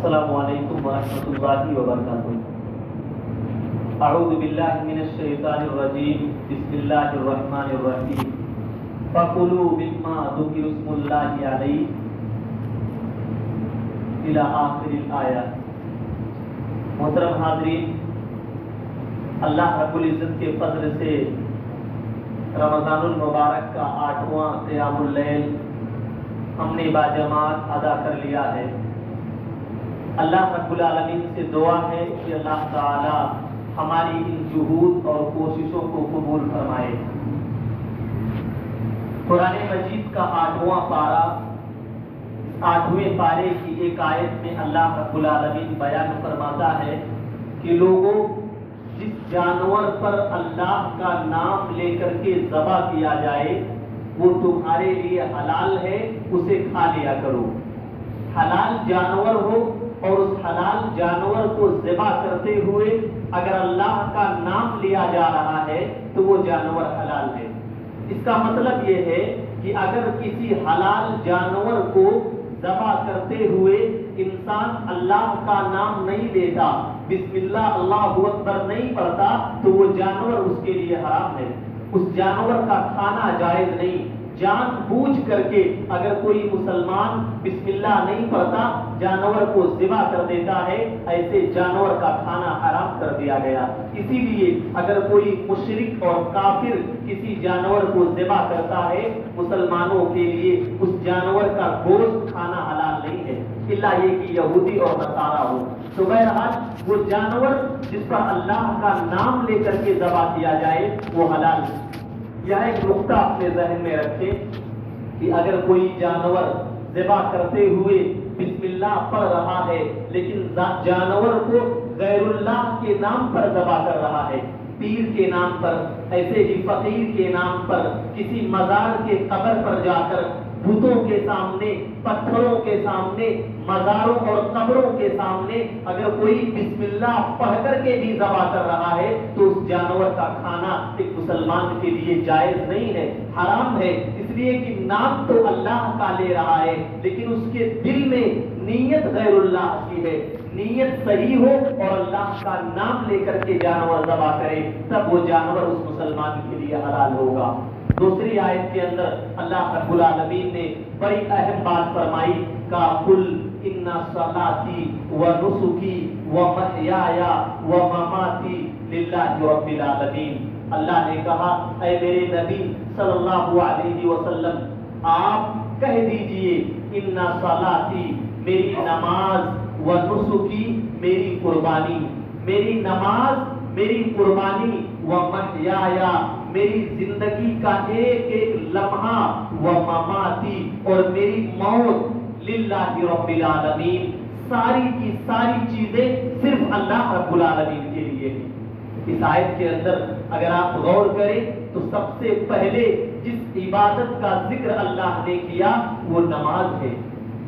السلام علیکم ورحمۃ اللہ وبرکاتہ۔ اعوذ باللہ من الشیطان الرجیم، بسم اللہ الرحمن الرحیم۔ فَكُلُوا مِمَّا ذُكِرَ اسْمُ اللَّهِ عَلَيْهِ الی آخر الآیہ۔ محترم حاضرین، اللہ رب العزت کے فضل سے رمضان المبارک کا 8واں قیام اللیل ہم نے باجماعت ادا کر لیا ہے۔ اللہ رب العالمین سے دعا ہے کہ اللہ تعالی ہماری ان جہود اور کوششوں کو قبول فرمائے۔ قرآن مجید کا 8واں پارہ، 8ویں پارے کی ایک آیت میں اللہ رب العالمین بیان فرماتا ہے کہ لوگوں، جس جانور پر اللہ کا نام لے کر کے ذبح کیا جائے وہ تمہارے لیے حلال ہے، اسے کھا لیا کرو۔ حلال جانور ہو اور اس حلال جانور کو ذبح کرتے ہوئے اگر اللہ کا نام لیا جا رہا ہے تو وہ جانور حلال ہے۔ اس کا مطلب یہ ہے کہ اگر کسی حلال جانور کو ذبح کرتے ہوئے انسان اللہ کا نام نہیں لیتا، بسم اللہ اللہ اکبر نہیں پڑھتا، تو وہ جانور اس کے لیے حرام ہے، اس جانور کا کھانا جائز نہیں۔ جان بوجھ کر کے اگر کوئی مسلمان بسم اللہ نہیں پڑھتا، جانور کو ذبح کر دیتا ہے، ایسے جانور کا کھانا حرام کر دیا گیا۔ اسی لیے اگر کوئی مشرک اور کافر کسی جانور کو ذبح کرتا ہے، مسلمانوں کے لیے اس جانور کا گوشت کھانا حلال نہیں ہے، الا یہ کہ یہودی اور نصارہ ہو۔ تو بہرحال وہ جانور جس پر اللہ کا نام لے کر کے ذبح کیا جائے وہ حلال ہے۔ یہ ایک نقطہ اپنے ذہن میں رکھیں کہ اگر کوئی جانور ذبح کرتے ہوئے بسم اللہ پڑھ رہا ہے لیکن جانور کو غیر اللہ کے نام پر ذبح کر رہا ہے، پیر کے نام پر، ایسے ہی فقیر کے نام پر، کسی مزار کے قبر پر جا کر بتوں کے سامنے، پتھروں کے سامنے، مزاروں اور قبروں کے سامنے اگر کوئی بسم اللہ پڑھ کر کے بھی ذبح کر رہا ہے تو اس جانور کا کھانا ایک مسلمان کے لیے جائز نہیں ہے، حرام ہے۔ اس لیے کہ نام تو اللہ کا لے رہا ہے لیکن اس کے دل میں نیت غیر اللہ کی ہے۔ نیت صحیح ہو اور اللہ کا نام لے کر کے جانور ذبح کرے تب وہ جانور اس مسلمان کے لیے حلال ہوگا۔ دوسری آیت کے اندر اللہ رب العالمین نے بڑی اہم بات فرمائی، کا قل ان صلاتی و نسکی و محیایا و مماتی للہ رب العالمین۔ اللہ نے کہا اے میرے نبی صلی اللہ علیہ وسلم آپ کہہ دیجئے ان صلاتی میری نماز و نسکی میری قربانی، میری نماز میری قربانی و محیایا میری زندگی کا ایک ایک لمحہ و مماتی اور میری موت للہ رب العالمین، ساری کی ساری چیزیں صرف اللہ رب العالمین کے لیے ہیں۔ اس آیت کے اندر اگر آپ غور کریں تو سب سے پہلے جس عبادت کا ذکر اللہ نے کیا وہ نماز ہے۔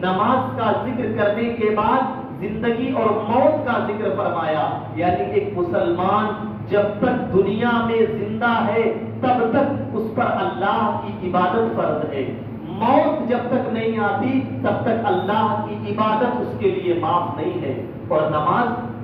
نماز کا ذکر کرنے کے بعد زندگی اور موت کا ذکر فرمایا، یعنی ایک مسلمان جب تک دنیا میں زندہ ہے تب تک اس پر اللہ کی عبادت فرض ہے، موت جب تک نہیں آتی تب تک اللہ کی عبادت اس کے لیے معاف نہیں ہے۔ اور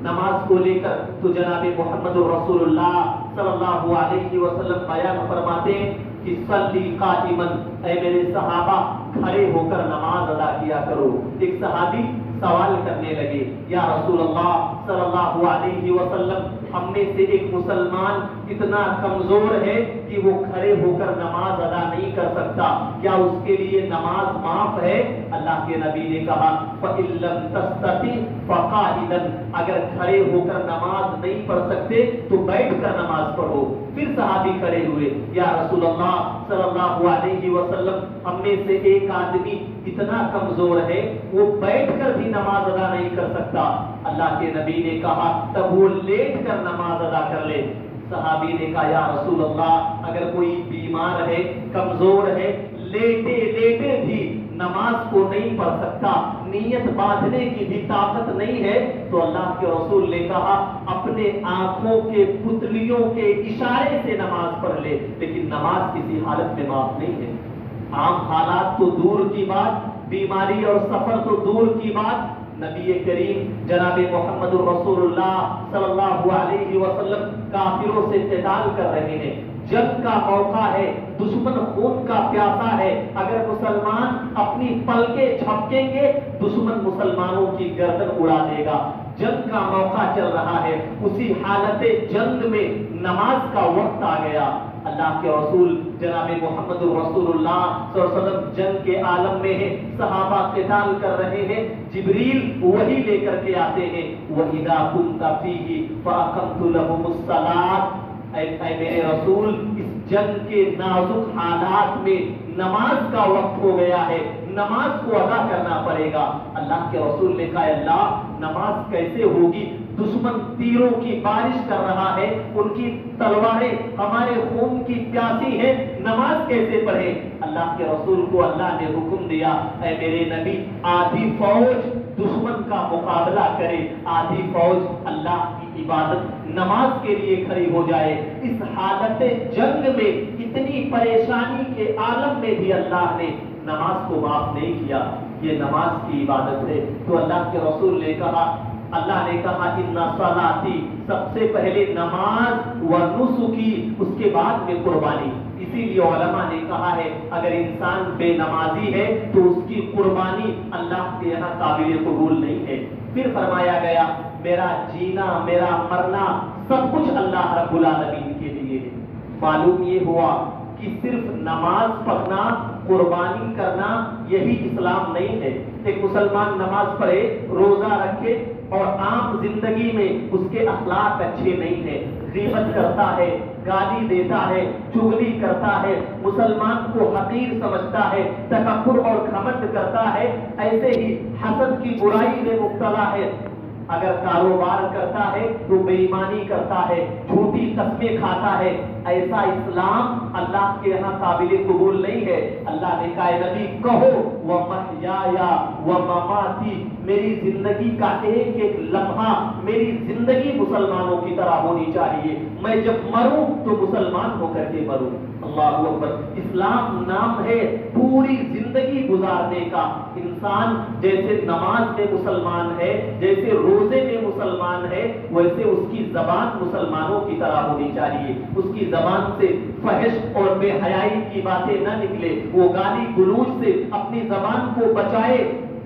نماز کو لے کر تو جناب محمد الرسول اللہ صلی اللہ علیہ وسلم بیان فرماتے ہیں کہ صلی قائما، اے میرے صحابہ کھڑے ہو کر نماز ادا کیا کرو۔ ایک صحابی سوال کرنے لگے، یا رسول اللہ صلی اللہ علیہ وسلم ہم میں سے ایک مسلمان اتنا کمزور ہے کہ وہ کھڑے ہو کر نماز ادا نہیں کر سکتا، کیا اس کے لیے نماز معاف ہے؟ اللہ کے نبی نے کہا فَإِن لَّمْ تَسْتَطِعْ فَقَاعِدًا، اگر کھڑے ہو کر نماز نہیں پڑھ سکتے تو بیٹھ کر نماز پڑھو۔ پھر صحابی کھڑے ہوئے، یا رسول اللہ صلی اللہ علیہ وسلم ہم میں سے ایک آدمی اتنا کمزور ہے وہ بیٹھ کر بھی نماز ادا نہیں کر سکتا۔ اللہ کے نبی نے کہا تب وہ لیٹ کر نماز ادا کر لے۔ صحابی نے کہا یا رسول اللہ اگر کوئی بیمار ہے، کمزور ہے، لیٹے لیٹے بھی نماز کو نہیں پڑھ سکتا، نیت باندھنے کی بھی طاقت نہیں ہے، تو اللہ کے رسول نے کہا اپنے آنکھوں کے پتلیوں کے اشارے سے نماز پڑھ لے، لیکن نماز کسی حالت میں معاف نہیں ہے۔ عام حالات تو دور کی بات، بیماری اور سفر تو دور کی بات، نبی کریم جناب محمد الرسول اللہ صلی اللہ علیہ وسلم کافروں سے قتال کر رہے ہیں، جنگ کا موقع ہے، دشمن خون کا پیاسا ہے، اگر مسلمان اپنی پلکیں جھپکیں گے دشمن مسلمانوں کی گردن اڑا دے گا، جنگ کا موقع چل رہا ہے، اسی حالت جنگ میں نماز کا وقت آ گیا، اللہ کے رسول جناب محمد الرسول اللہ صلی اللہ علیہ وسلم جنگ کے عالم میں ہیں، صحابہ قتال کر رہے ہیں، جبریل وہی لے کر کے آتے ہیں، وَإِذَا كُنْتَ فِيهِ فَأَقَمْتُ لَهُمُ الصَّلَاةَ، اے میرے رسول اس جنگ کے نازک حالات میں نماز کا وقت ہو گیا ہے، نماز کو ادا کرنا پڑے گا۔ اللہ کے رسول نے کہا اللہ نماز کیسے ہوگی، دشمن تیروں کی بارش کر رہا ہے، ان کی تلواریں ہمارے خون کی پیاسی ہیں، نماز کیسے پڑھیں؟ اللہ کے رسول کو اللہ نے حکم دیا اے میرے نبی آدھی فوج دشمن کا مقابلہ کرے، آدھی فوج اللہ کی عبادت نماز کے لیے کھڑی ہو جائے۔ اس حالت جنگ میں اتنی پریشانی کے عالم میں بھی اللہ نے نماز کو معاف نہیں کیا، یہ نماز کی عبادت ہے۔ تو اللہ کے رسول نے کہا، اللہ نے کہا ان صلاتی، سب سے پہلے نماز، و نسکی، اس کے بعد میں قربانی۔ اسی لیے علماء نے کہا ہے اگر انسان بے نمازی ہے تو اس کی قربانی اللہ کے یہاں قابل قبول نہیں ہے۔ پھر فرمایا گیا میرا جینا میرا مرنا سب کچھ اللہ رب العالمین کے لیے ہے۔ معلوم یہ ہوا کہ صرف نماز پڑھنا، قربانی کرنا یہی اسلام نہیں ہے۔ ایک مسلمان نماز پڑھے، روزہ رکھے اور عام زندگی میں اس کے اخلاق اچھے نہیں ہیں، غیبت کرتا ہے، گالی دیتا ہے، چغلی کرتا ہے، مسلمان کو حقیر سمجھتا ہے، تکبر اور گھمنڈ کرتا ہے، ایسے ہی حسد کی برائی میں مبتلا ہے، اگر کاروبار کرتا ہے تو بے ایمانی کرتا ہے، جھوٹی قسمیں کھاتا ہے، ایسا اسلام اللہ کے یہاں قابل قبول نہیں ہے۔ اللہ نے کہا نبی کہو وَمَحْيَايَ وَمَمَاتِي، میری زندگی کا ایک ایک لمحہ، میری زندگی مسلمانوں کی طرح ہونی چاہیے، میں جب مروں تو مسلمان ہو کر کے مروں۔ اللہ اکبر۔ اسلام نام ہے پوری زندگی گزارنے کا۔ انسان جیسے نماز میں مسلمان ہے، جیسے روزے میں مسلمان ہے، ویسے اس کی زبان مسلمانوں کی طرح ہونی چاہیے، اس کی زبان سے فحش اور بے حیائی کی باتیں نہ نکلے، وہ گالی گلوچ سے اپنی زبان کو بچائے۔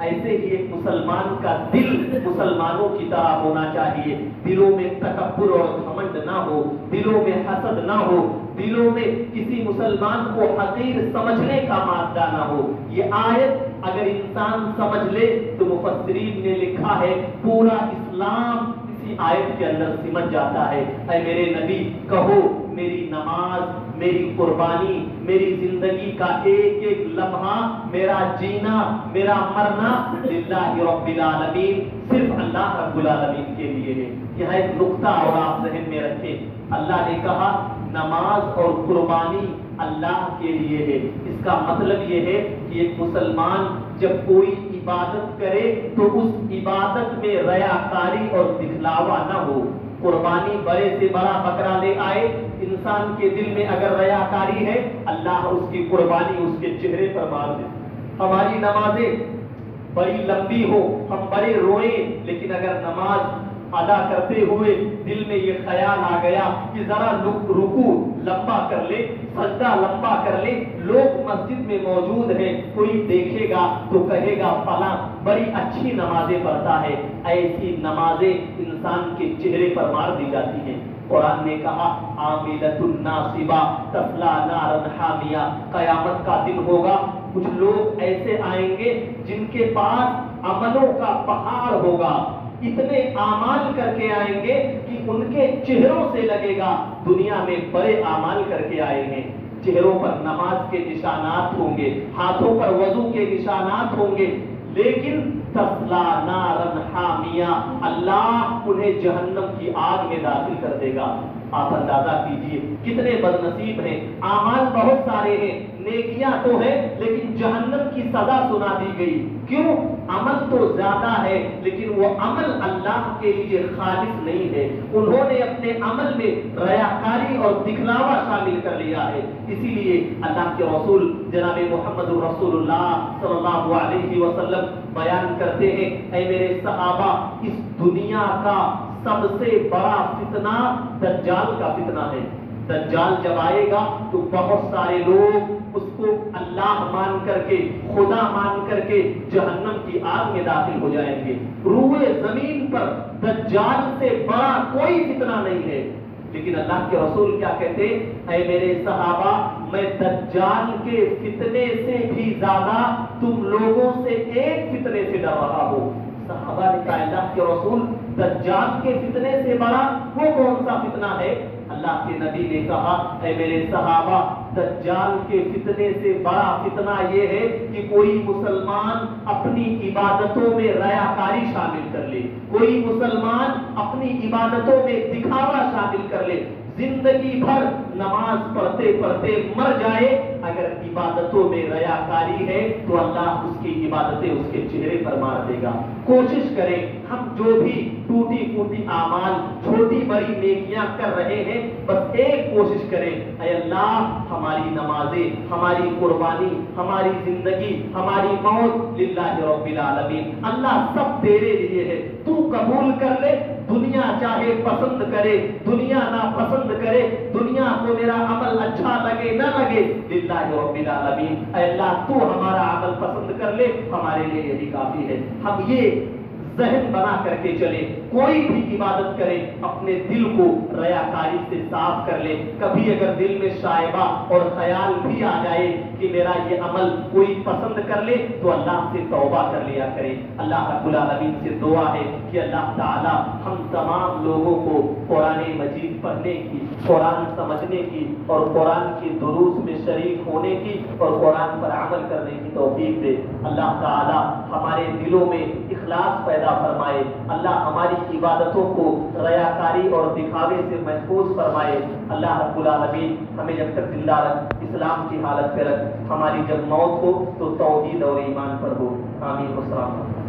ایسے ہی ایک مسلمان کا دل مسلمانوں کی طرح ہونا چاہیے، دلوں میں تکبر اور گھمنڈ نہ ہو، دلوں میں حسد نہ ہو، دلوں میں کسی مسلمان کو حقیر سمجھنے کا مادہ نہ ہو۔ یہ آیت اگر انسان سمجھ لے تو مفسرین نے لکھا ہے پورا اسلام اسی آیت کے اندر سمجھ جاتا ہے۔ اے میرے نبی کہو میری نماز، میری قربانی، میری زندگی کا ایک ایک لمحہ، میرا جینا میرا مرنا للہ رب العالمین، صرف اللہ رب العالمین کے لیے ہے۔ یہاں ایک نقطہ اور آپ ذہن میں رکھیں، اللہ نے کہا نماز اور قربانی اللہ کے لیے ہے، اس کا مطلب یہ ہے کہ ایک مسلمان جب کوئی عبادت کرے تو اس عبادت میں ریاکاری اور دکھلاوا نہ ہو۔ قربانی بڑے سے بڑا بکرا لے آئے، انسان کے دل میں اگر ریاکاری ہے اللہ اس کی قربانی اس کے چہرے پر مار دے۔ ہماری نمازیں بڑی لمبی ہو، ہم بڑے روئیں، لیکن اگر نماز ادا کرتے ہوئے دل میں یہ خیال آ گیا کہ ذرا رکوع لمبا کر لے، سجدہ لمبا کر لے، لوگ مسجد میں موجود ہیں، کوئی دیکھے گا تو کہے گا فلاں بڑی اچھی نمازیں پڑھتا ہے، ایسی نمازیں انسان کے چہرے پر مار دی جاتی ہیں۔ قرآن نے کہا عاملۃ ناصبہ تصلیٰ نارا حامیہ، قیامت کا دن ہوگا، کچھ لوگ ایسے آئیں گے جن کے پاس عملوں کا پہاڑ ہوگا، اتنے اعمال کر کے آئیں گے کہ ان کے چہروں سے لگے گا دنیا میں بڑے اعمال کر کے آئے ہیں۔ چہروں پر نماز کے نشانات ہوں گے، ہاتھوں پر وضو کے نشانات ہوں گے، لیکن تصلیٰ نارا حامیہ، اللہ انہیں جہنم کی آگ میں داخل کر دے گا۔ آپ اندازہ کیجئے کتنے بد نصیب ہیں، اعمال بہت سارے ہیں، نیکیاں تو ہیں لیکن جہنم کی سزا سنا دی گئی. کیوں؟ عمل تو زیادہ ہے لیکن وہ عمل اللہ کے لیے خالص نہیں ہے. انہوں نے اپنے عمل میں ریاکاری اور دکھلاوا شامل کر لیا ہے. اسی لیے اللہ کے رسول جناب محمد رسول اللہ صلی اللہ علیہ وسلم بیان کرتے ہیں، اے میرے صحابہ، اس دنیا کا سب سے بڑا فتنہ دجال کا فتنہ ہے. دجال جب آئے گا تو بہت سارے لوگ اس کو اللہ مان کر کے، خدا مان کر کے جہنم کی آگ میں داخل ہو جائیں گے. روئے زمین پر دجال سے بڑا کوئی فتنہ نہیں ہے. لیکن اللہ کے رسول کیا کہتے؟ اے میرے صحابہ، میں دجال کے فتنے سے بھی زیادہ تم لوگوں سے ایک فتنے سے ڈر رہا ہوں. صحابہ نے کہا اللہ کے رسول، دجال کے فتنے سے بڑا وہ کون سا فتنہ ہے؟ اللہ کے نبی نے کہا، اے میرے صحابہ، دجال کے فتنے سے بڑا فتنہ یہ ہے کہ کوئی مسلمان اپنی عبادتوں میں ریاکاری شامل کر لے، کوئی مسلمان اپنی عبادتوں میں دکھاوا شامل کر لے، زندگی بھر نماز پڑھتے پڑھتے مر جائے، اگر عبادتوں میں ریاکاری ہے تو اللہ اس کی عبادتیں اس کے چہرے پر مار دے گا. کوشش کریں ہم جو بھی ٹوٹی پھوٹی اعمال، چھوٹی بڑی نیکیاں کر رہے ہیں، بس ایک کوشش کریں، اے اللہ ہماری نمازیں، ہماری قربانی، ہماری زندگی، ہماری موت للہ رب العالمین، اللہ سب تیرے لیے ہے، تو قبول کر لے. دنیا چاہے پسند کرے، دنیا نہ پسند کرے، دنیا کو میرا عمل اچھا لگے نہ لگے، للہ رب العالمین، اے اللہ تو ہمارا عمل پسند کر لے، ہمارے لیے یہی کافی ہے. ہم یہ ذہن بنا کر کے چلے، کوئی بھی عبادت کرے اپنے دل کو ریاکاری سے صاف کر لے. کبھی اگر دل میں شائبہ اور خیال بھی آ جائے کہ میرا یہ عمل کوئی پسند کر لے تو اللہ سے توبہ کر لیا کرے. اللہ رب العالمین سے دعا ہے کہ اللہ تعالی ہم تمام لوگوں کو قرآن مجید پڑھنے کی، قرآن سمجھنے کی اور قرآن کی دروس میں شریک ہونے کی اور قرآن پر عمل کرنے کی توفیق دے. اللہ تعالی ہمارے دلوں میں اخلاص پیدا فرمائے. اللہ ہماری عبادتوں کو ریاکاری اور دکھاوے سے محفوظ فرمائے. اللہ رب العالمین ہمیں جب تک زندہ رکھ، اسلام کی حالت پہ رکھ، ہماری جب موت ہو تو توحید اور ایمان پر ہو. آمین. السلام علیکم.